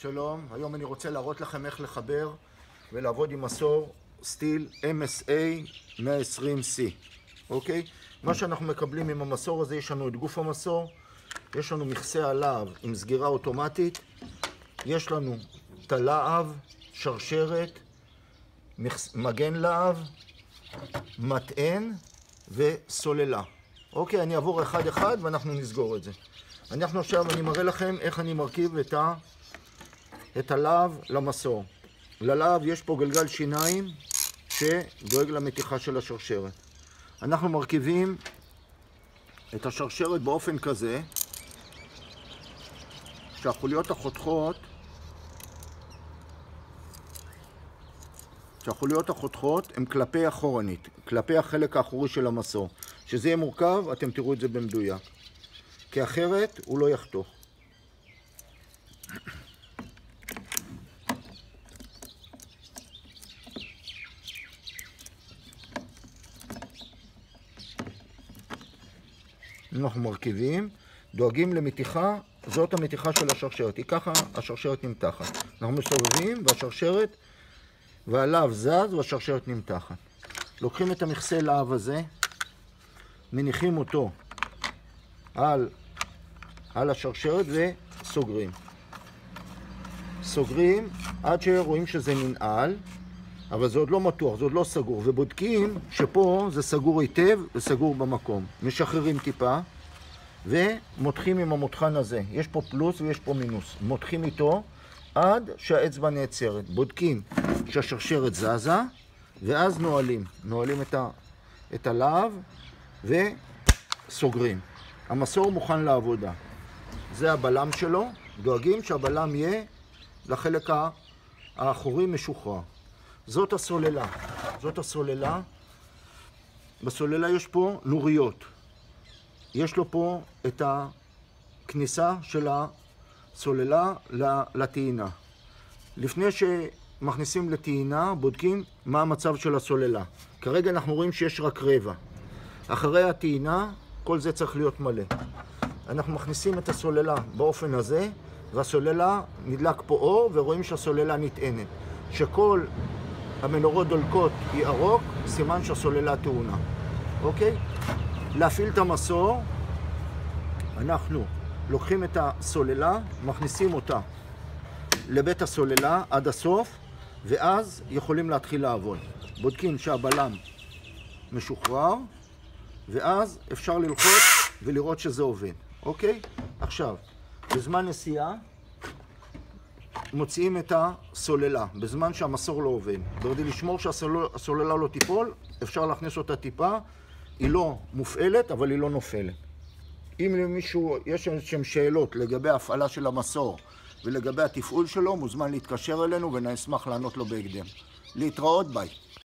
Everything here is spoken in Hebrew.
שלום, היום אני רוצה להראות לכם איך לחבר ולעבוד עם מסור סטיל MSA 120C. אוקיי? מה שאנחנו מקבלים עם המסור הזה, יש לנו את גוף המסור, יש לנו מכסה הלהב עם סגירה אוטומטית, יש לנו את הלהב, שרשרת, מגן להב, מטען וסוללה. אוקיי, אני אעבור אחד אחד ואנחנו נסגור את זה. אני מראה לכם איך אני מרכיב את הלהב למסור. ללהב יש פה גלגל שיניים שדואג למתיחה של השרשרת. אנחנו מרכיבים את השרשרת באופן כזה שהחוליות החותכות הן כלפי אחורנית, כלפי החלק האחורי של המסור. שזה יהיה מורכב, אתם תראו את זה במדויק. כי אחרת הוא לא יחתוך. אנחנו מרכיבים, דואגים למתיחה, זאת המתיחה של השרשרת, היא ככה השרשרת נמתחת. אנחנו מסובבים והשרשרת והלהב זז והשרשרת נמתחת. לוקחים את המכסה להב הזה, מניחים אותו על השרשרת וסוגרים. סוגרים עד שרואים שזה ננעל, אבל זה עוד לא מתוח, זה עוד לא סגור, ובודקים שפה זה סגור היטב וסגור במקום. משחררים טיפה ומותחים עם המותחן הזה. יש פה פלוס ויש פה מינוס. מותחים איתו עד שהאצבע נעצרת. בודקים שהשרשרת זזה ואז נועלים את הלהב וסוגרים. המסור מוכן לעבודה. זה הבלם שלו, דואגים שהבלם יהיה לחלק האחורי משוחרר. זאת הסוללה. בסוללה יש פה נוריות. יש לו פה את הכניסה של הסוללה לטעינה. לפני שמכניסים לטעינה, בודקים מה המצב של הסוללה. כרגע אנחנו רואים שיש רק רבע. אחרי הטעינה, כל זה צריך להיות מלא. אנחנו מכניסים את הסוללה באופן הזה, והסוללה נדלק פה אור, ורואים שהסוללה נטענת. שכל המנורות דולקות ירוק, סימן שהסוללה טעונה. אוקיי? להפעיל את המסור, אנחנו לוקחים את הסוללה, מכניסים אותה לבית הסוללה עד הסוף, ואז יכולים להתחיל לעבוד. בודקים שהבלם משוחרר, ואז אפשר ללחוץ ולראות שזה עובד. אוקיי? עכשיו, בזמן נסיעה, מוציאים את הסוללה, בזמן שהמסור לא עובד. כדי לשמור שהסוללה לא תיפול, אפשר להכניס אותה טיפה. היא לא מופעלת, אבל היא לא נופלת. אם למישהו יש שם שאלות לגבי ההפעלה של המסור ולגבי התפעול שלו, מוזמן להתקשר אלינו ונשמח לענות לו בהקדם. להתראות, ביי.